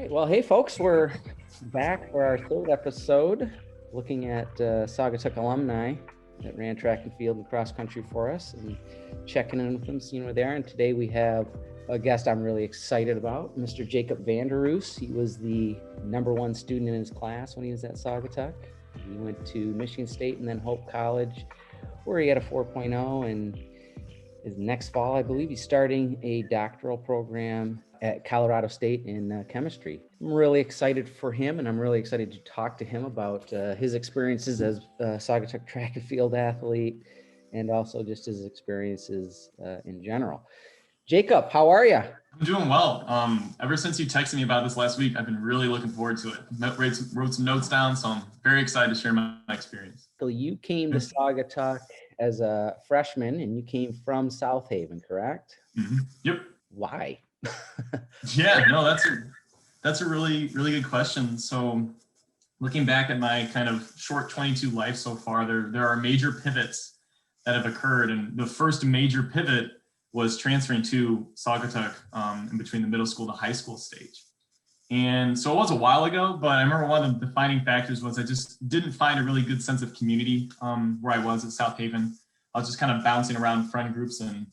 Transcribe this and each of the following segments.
right. Well, hey, folks, we're back for our third episode looking at Saugatuck alumni that ran track and field and cross country for us and checking in with them, seeing we're there. And today we have a guest I'm really excited about, Mr. Jacob VanderRoest. He was the #1 student in his class when he was at Saugatuck. He went to Michigan State and then Hope College, where he had a 4.0. And his next fall, I believe, he's starting a doctoral program at Colorado State in chemistry. I'm really excited for him, and I'm really excited to talk to him about his experiences as a Saugatuck track and field athlete, and also just his experiences in general. Jacob, how are you? I'm doing well. Ever since you texted me about this last week, I've been really looking forward to it. Wrote some notes down, so I'm very excited to share my experience. So you came to Saugatuck as a freshman, and you came from South Haven, correct? Mm-hmm. Yep. Why? Yeah, no, that's a really good question. So, looking back at my kind of short 22 life so far, there are major pivots that have occurred, and the first major pivot was transferring to Saugatuck in between the middle school to high school stage. And so it was a while ago, but I remember one of the defining factors was I just didn't find a really good sense of community where I was at South Haven. I was just kind of bouncing around friend groups and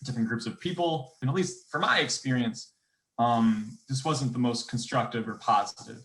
different groups of people. And at least for my experience, this wasn't the most constructive or positive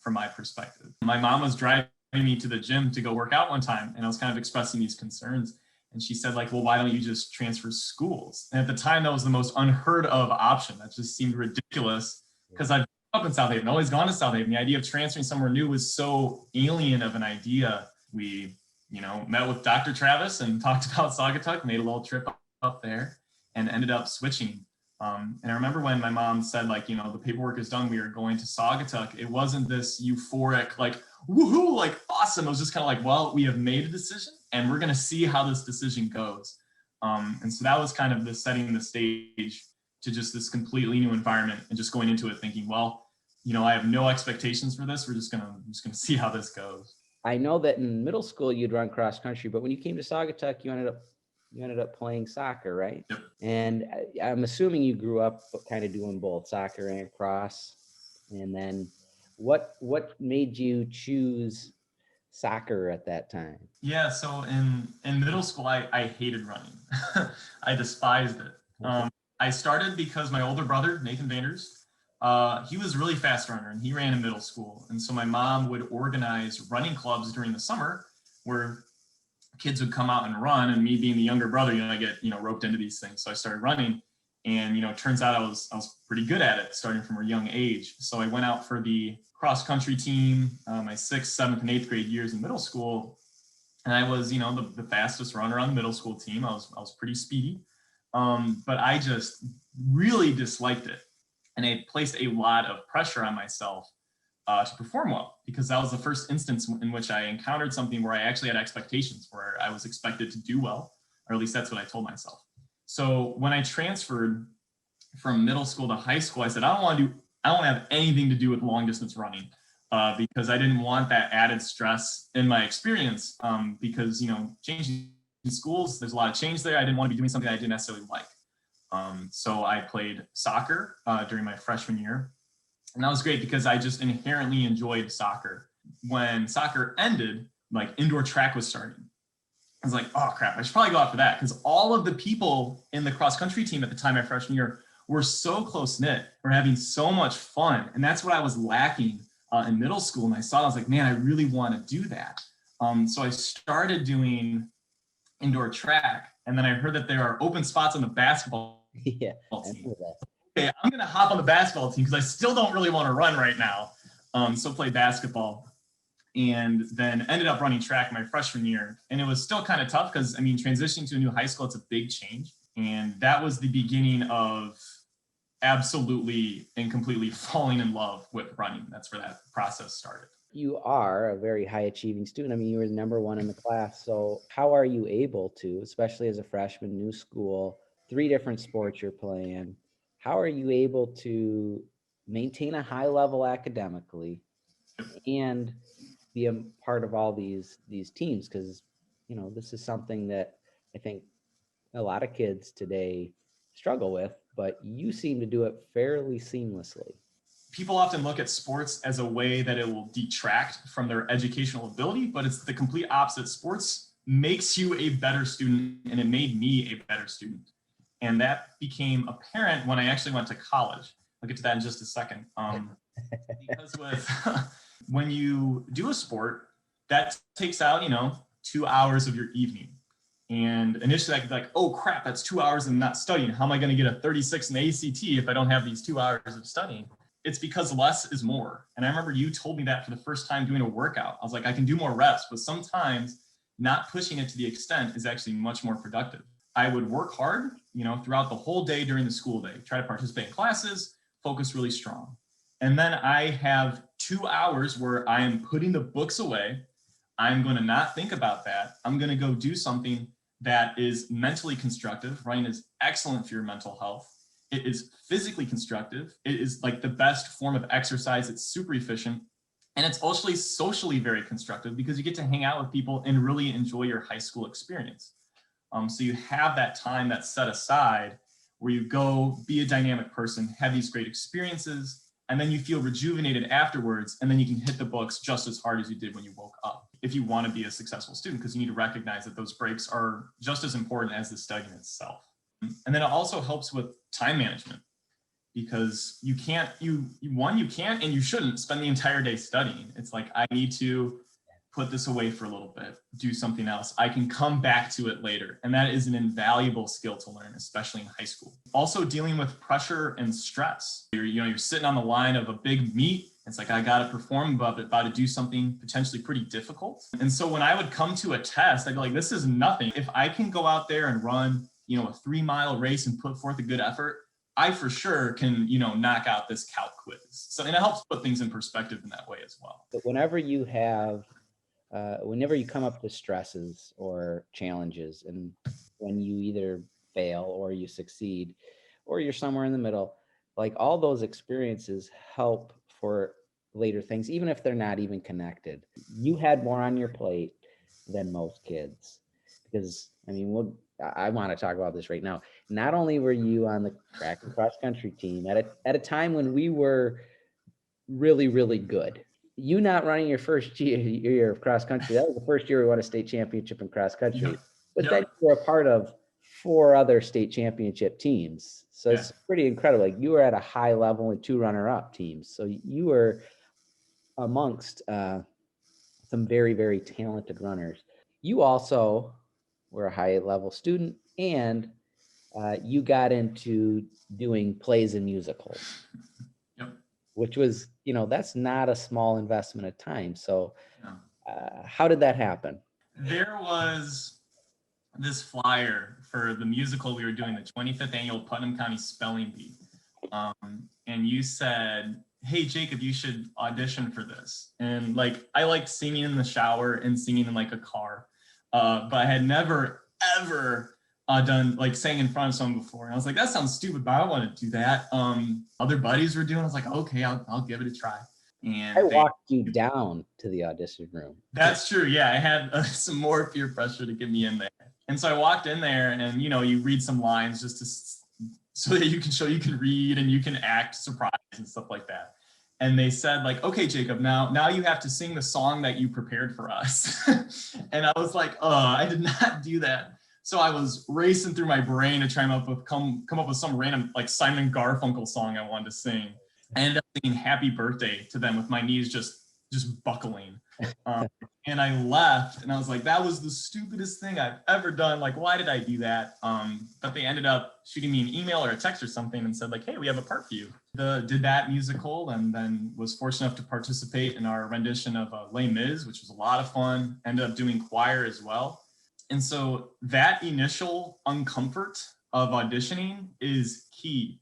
from my perspective. My mom was driving me to the gym to go work out one time, and I was kind of expressing these concerns. And she said, like, well, why don't you just transfer schools? And at the time, that was the most unheard of option. That just seemed ridiculous because I've been up in South Haven, always gone to South Haven. The idea of transferring somewhere new was so alien of an idea. We, met with Dr. Travis and talked about Saugatuck, made a little trip up there and ended up switching. And I remember when my mom said, like, the paperwork is done, we are going to Saugatuck. It wasn't this euphoric, like, woohoo, like, awesome. It was just kind of like, well, we have made a decision and we're going to see how this decision goes. And so that was kind of the setting the stage to just this completely new environment and just going into it thinking, well, I have no expectations for this. We're just going to see how this goes. I know that in middle school you'd run cross country, but when you came to Saugatuck, you ended up playing soccer, right? Yep. And I'm assuming you grew up kind of doing both soccer and cross. And then what made you choose soccer at that time? Yeah, so in middle school, I hated running. I despised it. I started because my older brother, Nathan Vanders, he was a really fast runner and he ran in middle school. And so my mom would organize running clubs during the summer where kids would come out and run, and me being the younger brother, I get, roped into these things. So I started running, and, it turns out I was pretty good at it starting from a young age. So I went out for the cross country team, my 6th, 7th, and 8th grade years in middle school. And I was, the fastest runner on the middle school team. I was pretty speedy, but I just really disliked it. And it placed a lot of pressure on myself to perform well, because that was the first instance in which I encountered something where I actually had expectations, where I was expected to do well, or at least that's what I told myself. So when I transferred from middle school to high school, I said, I don't want to have anything to do with long distance running because I didn't want that added stress in my experience because, changing schools, there's a lot of change there. I didn't want to be doing something I didn't necessarily like. So I played soccer during my freshman year. And that was great because I just inherently enjoyed soccer. When soccer ended, like indoor track was starting. I was like, oh crap, I should probably go out for that, because all of the people in the cross country team at the time, my freshman year, were so close knit. We're having so much fun. And that's what I was lacking in middle school. And I saw it, I was like, man, I really want to do that. So I started doing indoor track. And then I heard that there are open spots on the basketball team. Okay, I'm going to hop on the basketball team because I still don't really want to run right now. So play basketball, and then ended up running track my freshman year. And it was still kind of tough because, transitioning to a new high school, it's a big change. And that was the beginning of absolutely and completely falling in love with running. That's where that process started. You are a very high achieving student. You were #1 in the class. So how are you able to, especially as a freshman, new school, 3 different sports you're playing, how are you able to maintain a high level academically and be a part of all these teams? Because, this is something that I think a lot of kids today struggle with, but you seem to do it fairly seamlessly. people often look at sports as a way that it will detract from their educational ability, but it's the complete opposite. Sports makes you a better student, and it made me a better student. And that became apparent when I actually went to college. I'll get to that in just a second. Because when you do a sport, that takes out, 2 hours of your evening. And initially I could be like, oh crap, that's 2 hours of not studying. How am I going to get a 36 in the ACT if I don't have these 2 hours of studying? It's because less is more. And I remember you told me that for the first time doing a workout. I was like, I can do more reps, but sometimes not pushing it to the extent is actually much more productive. I would work hard, throughout the whole day during the school day, try to participate in classes, focus really strong. And then I have 2 hours where I am putting the books away. I'm going to not think about that. I'm going to go do something that is mentally constructive. Running is excellent for your mental health. It is physically constructive. It is like the best form of exercise. It's super efficient. And it's also socially very constructive because you get to hang out with people and really enjoy your high school experience. So you have that time that's set aside where you go be a dynamic person, have these great experiences, and then you feel rejuvenated afterwards, and then you can hit the books just as hard as you did when you woke up. If you want to be a successful student, because you need to recognize that those breaks are just as important as the studying itself. And then it also helps with time management, because you can't and you shouldn't spend the entire day studying. It's like, I need to put this away for a little bit, do something else. I can come back to it later. And that is an invaluable skill to learn, especially in high school. Also dealing with pressure and stress. You're sitting on the line of a big meet. It's like, I got to perform, about to do something potentially pretty difficult. And so when I would come to a test, I'd be like, this is nothing. If I can go out there and run, a 3-mile race and put forth a good effort, I for sure can, knock out this calc quiz. So, and it helps put things in perspective in that way as well. But whenever you come up to stresses or challenges, and when you either fail or you succeed, or you're somewhere in the middle, like all those experiences help for later things, even if they're not even connected. You had more on your plate than most kids, because I want to talk about this right now. Not only were you on the track and cross country team at a time when we were really, really good. You not running your first year of cross country, that was the first year we won a state championship in cross country. Yep. But then you were a part of 4 other state championship teams. So it's pretty incredible. Like, you were at a high level in 2 runner-up teams. So you were amongst some very, very talented runners. You also were a high level student, and you got into doing plays and musicals. Which was, that's not a small investment of time. So how did that happen? There was this flyer for the musical we were doing, the 25th annual Putnam County Spelling Bee. And you said, hey, Jacob, you should audition for this. And I liked singing in the shower and singing in a car. But I had never, ever sang in front of someone before. And I was like, that sounds stupid, but I want to do that. Other buddies were doing it. I was like, okay, I'll give it a try. And I walked you down to the audition room. That's true. Yeah, I had some more peer pressure to get me in there. And so I walked in there, and you read some lines so that you can show you can read and you can act surprised and stuff like that. And they said, okay, Jacob, now you have to sing the song that you prepared for us. And I was like, I did not do that. So I was racing through my brain to try and come up with some random Simon Garfunkel song I wanted to sing. I ended up singing Happy Birthday to them with my knees just buckling. And I left, and I was like, that was the stupidest thing I've ever done. Why did I do that? But they ended up shooting me an email or a text or something and said, hey, we have a part for you. Did that musical, and then was fortunate enough to participate in our rendition of Les Mis, which was a lot of fun. Ended up doing choir as well. And so that initial uncomfort of auditioning is key.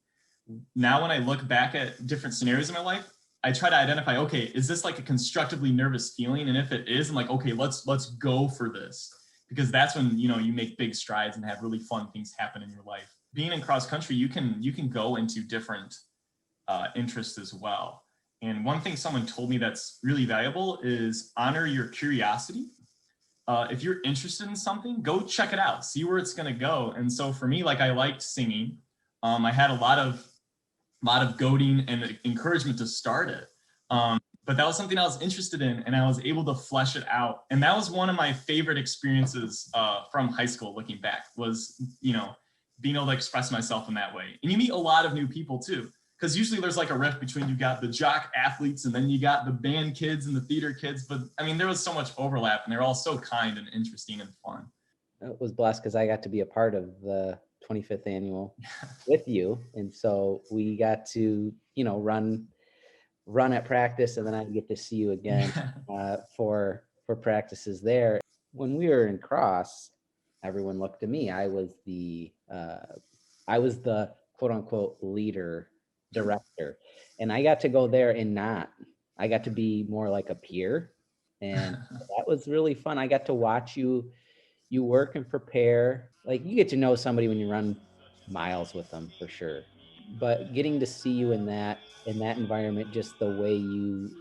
Now, when I look back at different scenarios in my life, I try to identify, okay, is this a constructively nervous feeling? And if it is, I'm like, okay, let's go for this. Because that's when, you make big strides and have really fun things happen in your life. Being in cross country, you can go into different interests as well. And one thing someone told me that's really valuable is honor your curiosity. If you're interested in something, go check it out, see where it's going to go. And so for me, I liked singing. I had a lot of lot of goading and encouragement to start it. But that was something I was interested in, and I was able to flesh it out. And that was one of my favorite experiences from high school, looking back, was, being able to express myself in that way. And you meet a lot of new people too, because usually there's like a rift between, you got the jock athletes and then you got the band kids and the theater kids. But I mean, there was so much overlap, and they're all so kind and interesting and fun. I was blessed because I got to be a part of the 25th annual with you. And so we got to, run at practice, and then I get to see you again for practices there. When we were in cross, everyone looked to me. I was the quote unquote leader, director, and I got to go there and I got to be more like a peer, and that was really fun. I got to watch you work and prepare. Like, you get to know somebody when you run miles with them, for sure. But getting to see you in that environment, just the way you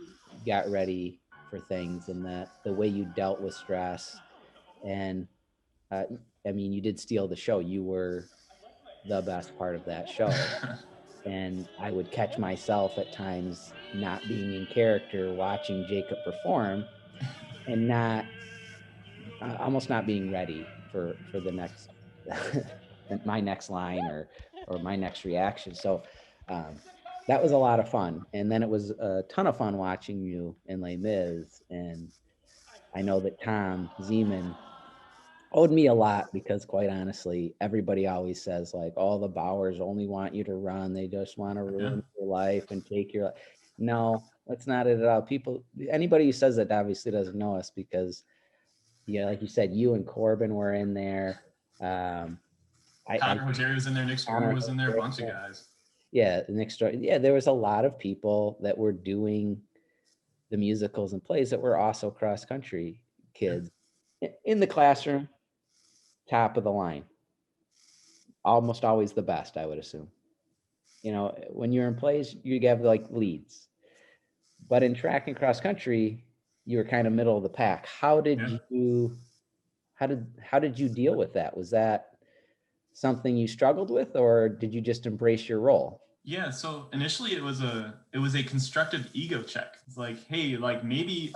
got ready for things, and the way you dealt with stress. And I mean, you did steal the show. You were the best part of that show. And I would catch myself at times not being in character, watching Jacob perform, and almost not being ready for the next my next line or my next reaction. So that was a lot of fun. And then it was a ton of fun watching you in Les Mis. And I know that Tom Zeman owed me a lot, because quite honestly, everybody always says, like, all the Bowers only want you to run. They just want to ruin your life and take your life. No, that's not it at all. Anybody who says that obviously doesn't know us, because like you said, you and Corbin were in there. Connor Rogerio was in there. Nick Story was in there. A bunch of guys. Yeah, Nick Story. Yeah, there was a lot of people that were doing the musicals and plays that were also cross country kids in the classroom. Top of the line. Almost always the best, I would assume. When you're in plays, you have like leads. But in track and cross country, you were kind of middle of the pack. How did you deal with that? Was that something you struggled with, or did you just embrace your role? Yeah, so initially it was a constructive ego check. It's like, hey, like maybe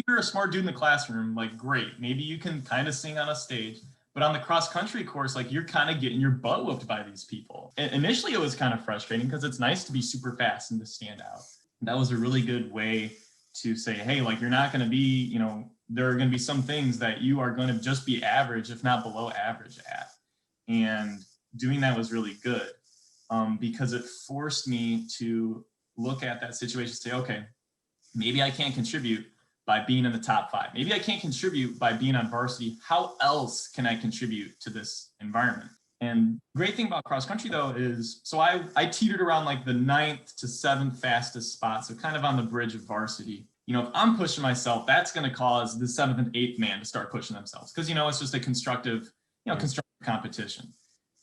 you're a smart dude in the classroom, like great. Maybe you can kind of sing on a stage, but on the cross country course, like you're kind of getting your butt whooped by these people. And initially it was kind of frustrating, because it's nice to be super fast and to stand out. That was a really good way to say, hey, like you're not going to be, there are going to be some things that you are going to just be average, if not below average at. And doing that was really good, because it forced me to look at that situation and say, okay, maybe I can't contribute by being in the top 5. Maybe I can't contribute by being on varsity. How else can I contribute to this environment? And the great thing about cross country though is, so I teetered around like the 9th to 7th fastest spot. So kind of on the bridge of varsity. If I'm pushing myself, that's going to cause the 7th and 8th man to start pushing themselves. Because, it's just a constructive competition.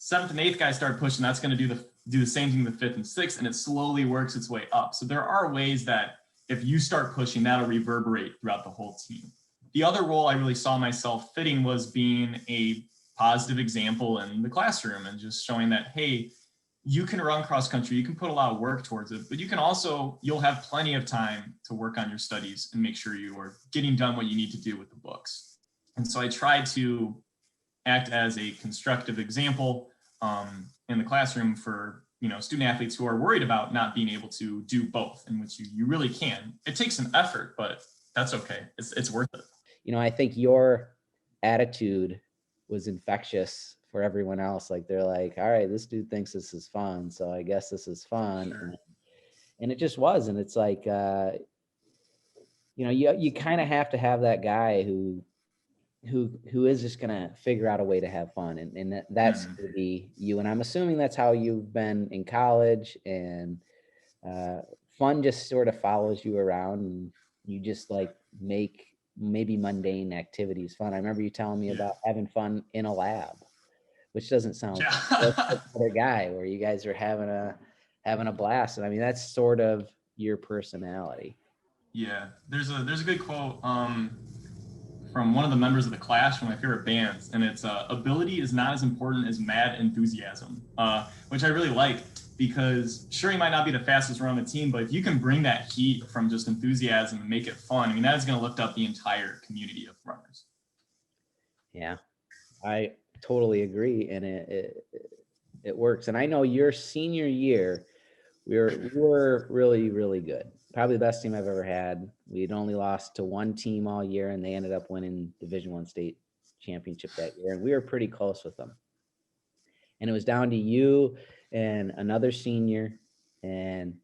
7th and 8th guys start pushing, that's going to do the same thing with 5th and 6th, and it slowly works its way up. So there are ways that if you start pushing, that'll reverberate throughout the whole team. The other role I really saw myself fitting was being a positive example in the classroom, and just showing that, hey, you can run cross country, you can put a lot of work towards it, but you can also, you'll have plenty of time to work on your studies and make sure you are getting done what you need to do with the books. And so I tried to act as a constructive example in the classroom for student athletes who are worried about not being able to do both, in which you really can. It takes some effort, but that's okay. It's worth it. I think your attitude was infectious for everyone else. Like, they're like, all right, this dude thinks this is fun, so I guess this is fun. Sure. And it just was. And it's like, you kind of have to have that guy who is just gonna figure out a way to have fun, and that's gonna be you. And I'm assuming that's how you've been in college, and fun just sort of follows you around, and you just like make maybe mundane activities fun. I remember you telling me about having fun in a lab, which doesn't sound like other guy, where you guys are having a blast. And I mean, that's sort of your personality. Yeah, there's a good quote from one of the members of the Clash, one of my favorite bands, and it's ability is not as important as mad enthusiasm, which I really like. because sure, you might not be the fastest runner on the team, but if you can bring that heat from just enthusiasm and make it fun, I mean, that is going to lift up the entire community of runners. Yeah, I totally agree. And it works. And I know your senior year, we were really, really good. Probably the best team I've ever had. We'd only lost to one team all year, and they ended up winning Division I state championship that year. And we were pretty close with them. And it was down to you and another senior. And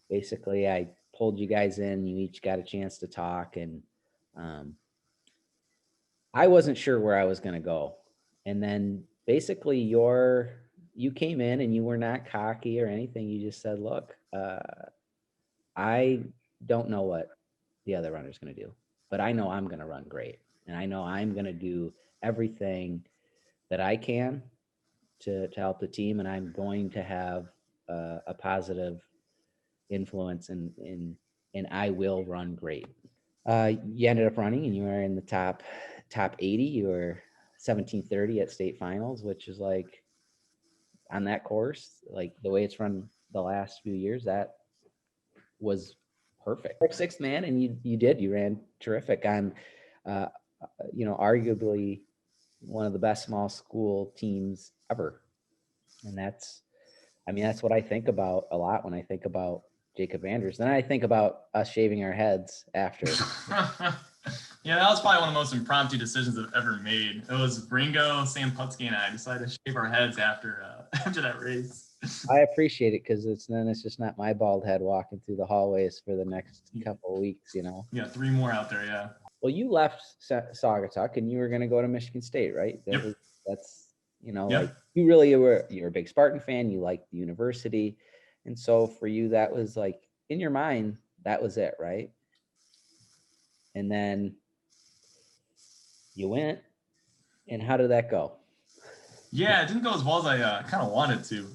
basically, I pulled you guys in. You each got a chance to talk. And I wasn't sure where I was going to go. And then basically you came in and you were not cocky or anything. You just said, look, I don't know what the other runner's going to do, but I know I'm going to run great. And I know I'm going to do everything that I can to help the team. And I'm going to have a positive influence and I will run great. You ended up running and you were in the top 80. You were 17:30 at state finals, which is like on that course, like the way it's run the last few years, that was perfect. Sixth man, and you ran terrific on, arguably one of the best small school teams ever. And that's what I think about a lot when I think about Jacob VanderRoest. Then I think about us shaving our heads after. Yeah, that was probably one of the most impromptu decisions I've ever made. It was Ringo, Sam Putski, and I decided to shave our heads after that race. I appreciate it because it's just not my bald head walking through the hallways for the next couple of weeks, Yeah, 3 more out there, yeah. Well, you left Saugatuck and you were going to go to Michigan State, right? Yep. Like you're a big Spartan fan. You liked the university. And so for you, that was like in your mind, that was it, right? And then you went, and how did that go? Yeah, it didn't go as well as I kind of wanted to.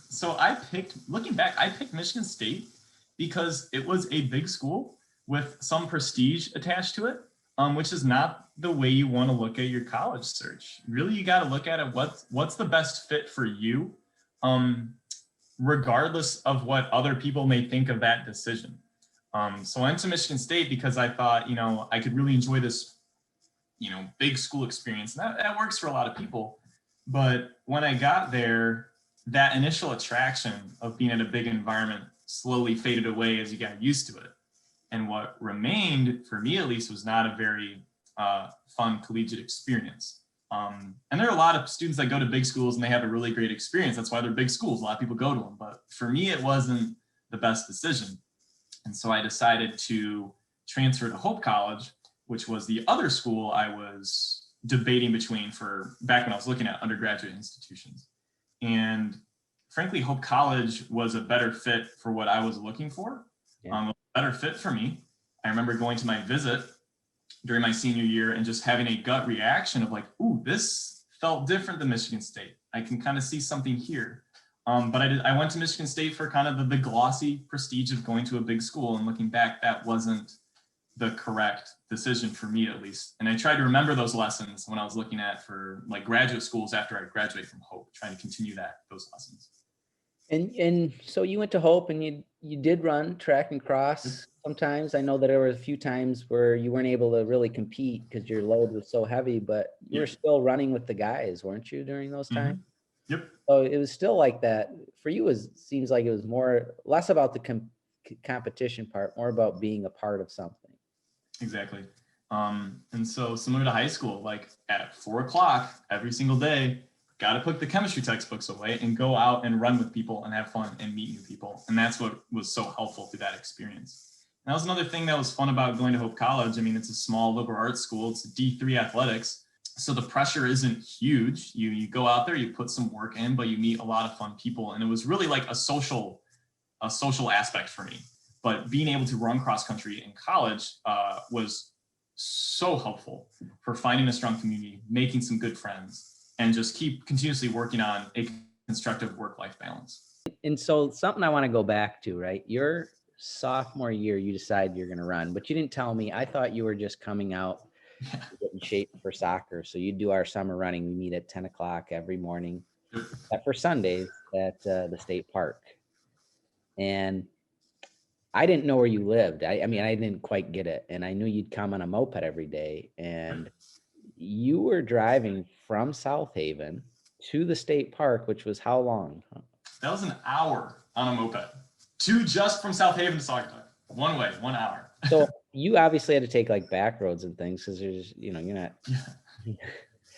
So looking back, I picked Michigan State because it was a big school with some prestige attached to it, which is not the way you want to look at your college search. Really, you got to look at it, what's the best fit for you, regardless of what other people may think of that decision. So I went to Michigan State because I thought, I could really enjoy this, big school experience. And that works for a lot of people. But when I got there, that initial attraction of being in a big environment slowly faded away as you got used to it. And what remained, for me at least, was not a very fun collegiate experience. And there are a lot of students that go to big schools and they have a really great experience. That's why they're big schools. A lot of people go to them. But for me, it wasn't the best decision. And so I decided to transfer to Hope College, which was the other school I was debating between for back when I was looking at undergraduate institutions. And frankly, Hope College was a better fit for what I was looking for. Yeah. A better fit for me. I remember going to my visit during my senior year and just having a gut reaction of like, ooh, this felt different than Michigan State. I can kind of see something here. But I went to Michigan State for kind of the glossy prestige of going to a big school, and looking back, that wasn't the correct decision for me, at least. And I tried to remember those lessons when I was looking at for like graduate schools after I graduated from Hope, trying to continue those lessons. And so you went to Hope and you did run track and cross sometimes. I know that there were a few times where you weren't able to really compete because your load was so heavy, but you were still running with the guys, weren't you, during those times? Yep. So it was still like that. For you, seems like it was less about the competition part, more about being a part of something. Exactly. And so similar to high school, like at 4 o'clock every single day, got to put the chemistry textbooks away and go out and run with people and have fun and meet new people. And that's what was so helpful through that experience. And that was another thing that was fun about going to Hope College. I mean, it's a small liberal arts school. It's D3 athletics. So the pressure isn't huge. You go out there, you put some work in, but you meet a lot of fun people. And it was really like a social aspect for me. But being able to run cross country in college was so helpful for finding a strong community, making some good friends, and just keep continuously working on a constructive work-life balance. And so something I want to go back to, right? Your sophomore year, you decided you're going to run, but you didn't tell me. I thought you were just coming out to get in shape for soccer. So you do our summer running. We meet at 10 o'clock every morning for Sundays. at the state park. And I didn't know where you lived. I mean, I didn't quite get it. And I knew you'd come on a moped every day. And you were driving from South Haven to the state park, which was how long? That was an hour on a moped. Just from South Haven to Saugatuck. One way, 1 hour. So you obviously had to take like back roads and things because there's, you're not. Yeah.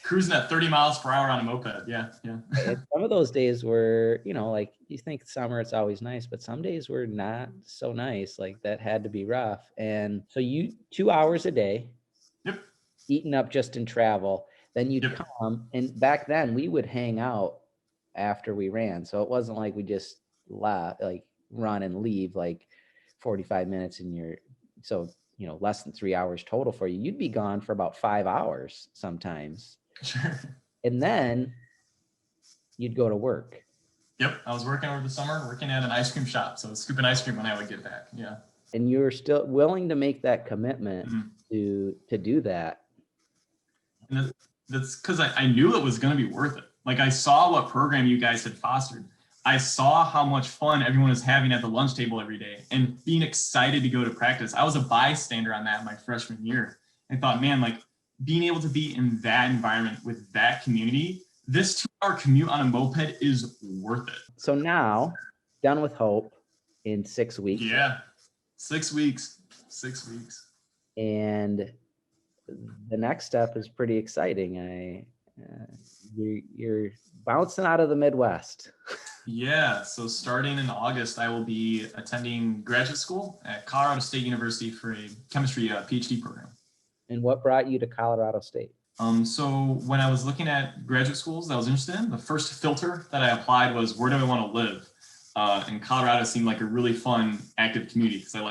Cruising at 30 miles per hour on a moped. Yeah. Some of those days were, like you think summer, it's always nice, but some days were not so nice. Like that had to be rough. And so 2 hours a day, Yep. eating up just in travel. Then you'd come, and back then we would hang out after we ran. So it wasn't like we just run and leave like 45 minutes less than 3 hours total for you. You'd be gone for about 5 hours sometimes. Sure. And then you'd go to work. Yep. I was working over the summer, working at an ice cream shop. So scooping ice cream when I would get back. Yeah. And you were still willing to make that commitment to do that. And that's because I knew it was going to be worth it. Like I saw what program you guys had fostered. I saw how much fun everyone was having at the lunch table every day and being excited to go to practice. I was a bystander on that my freshman year. I thought, man, like being able to be in that environment with that community, this 2-hour commute on a moped is worth it. So now, done with Hope in 6 weeks. Yeah, 6 weeks. 6 weeks. And the next step is pretty exciting. You're bouncing out of the Midwest. Yeah, so starting in August, I will be attending graduate school at Colorado State University for a chemistry PhD program. And what brought you to Colorado State? So when I was looking at graduate schools that I was interested in, the first filter that I applied was, where do I want to live? And Colorado seemed like a really fun, active community because I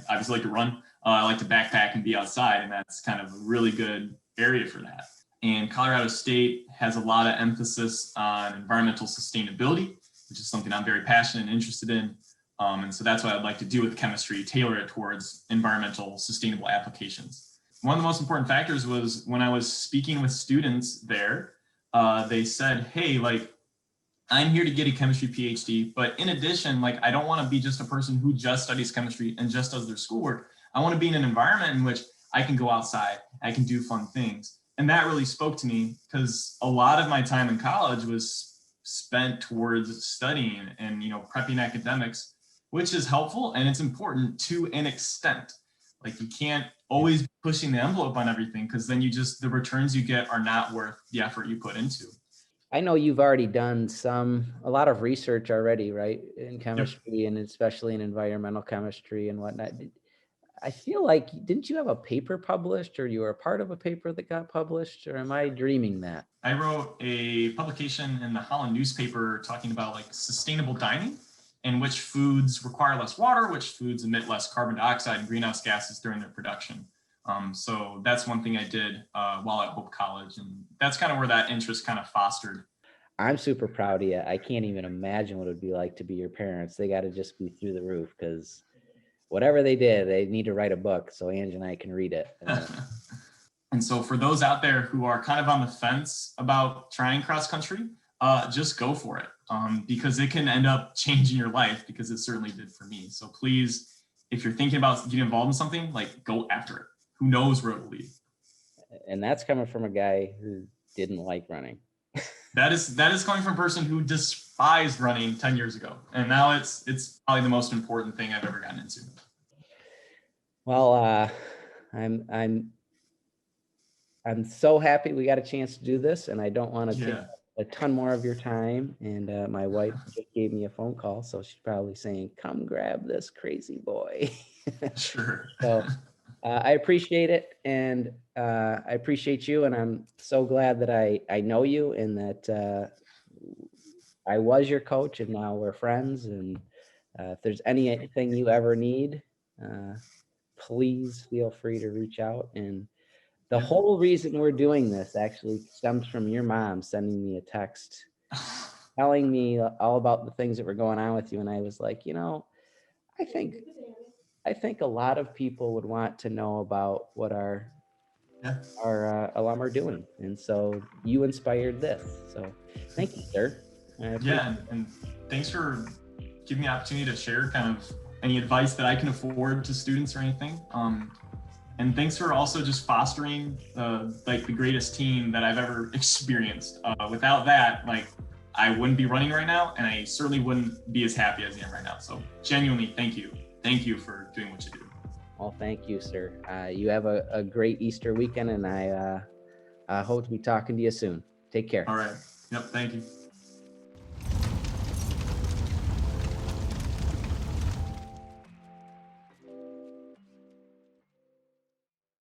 obviously like to run. I like to backpack and be outside, and that's kind of a really good area for that. And Colorado State has a lot of emphasis on environmental sustainability, which is something I'm very passionate and interested in. And so that's what I'd like to do with chemistry, tailor it towards environmental sustainable applications. One of the most important factors was when I was speaking with students there, they said, hey, like, I'm here to get a chemistry PhD, but in addition, like, I don't want to be just a person who just studies chemistry and just does their schoolwork. I want to be in an environment in which I can go outside, I can do fun things. And that really spoke to me because a lot of my time in college was spent towards studying and, prepping academics, which is helpful and it's important to an extent. Like you can't always be pushing the envelope on everything because then the returns you get are not worth the effort you put into. I know you've already done a lot of research already, right? In chemistry and especially in environmental chemistry and whatnot. I feel like, didn't you have a paper published or you were a part of a paper that got published, or am I dreaming that? I wrote a publication in the Holland newspaper talking about like sustainable dining and which foods require less water, which foods emit less carbon dioxide and greenhouse gases during their production. So that's one thing I did while at Hope College, and that's kind of where that interest kind of fostered. I'm super proud of you. I can't even imagine what it would be like to be your parents. They got to just be through the roof because whatever they did, they need to write a book so Angie and I can read it. And so for those out there who are kind of on the fence about trying cross country, just go for it because it can end up changing your life, because it certainly did for me. So please, if you're thinking about getting involved in something, like, go after it. Who knows where it will lead? And that's coming from a guy who didn't like running. That is coming from a person who despised running 10 years ago. And now it's probably the most important thing I've ever gotten into. Well, I'm so happy we got a chance to do this, and I don't want to take a ton more of your time. And my wife just gave me a phone call, so she's probably saying, come grab this crazy boy. Sure. So I appreciate it, and I appreciate you, and I'm so glad that I know you and that I was your coach, and now we're friends. And if there's anything you ever need, please feel free to reach out. And the whole reason we're doing this actually stems from your mom sending me a text telling me all about the things that were going on with you. And I was like, I think a lot of people would want to know about what our alum are doing. And so you inspired this. So thank you, sir. Yeah, and thanks for giving me the opportunity to share kind of any advice that I can afford to students or anything. And thanks for also just fostering like the greatest team that I've ever experienced. Without that, like I wouldn't be running right now, and I certainly wouldn't be as happy as I am right now. So genuinely, thank you. Thank you for doing what you do. Well, thank you, sir. You have a great Easter weekend, and I hope to be talking to you soon. Take care. All right. Yep. Thank you.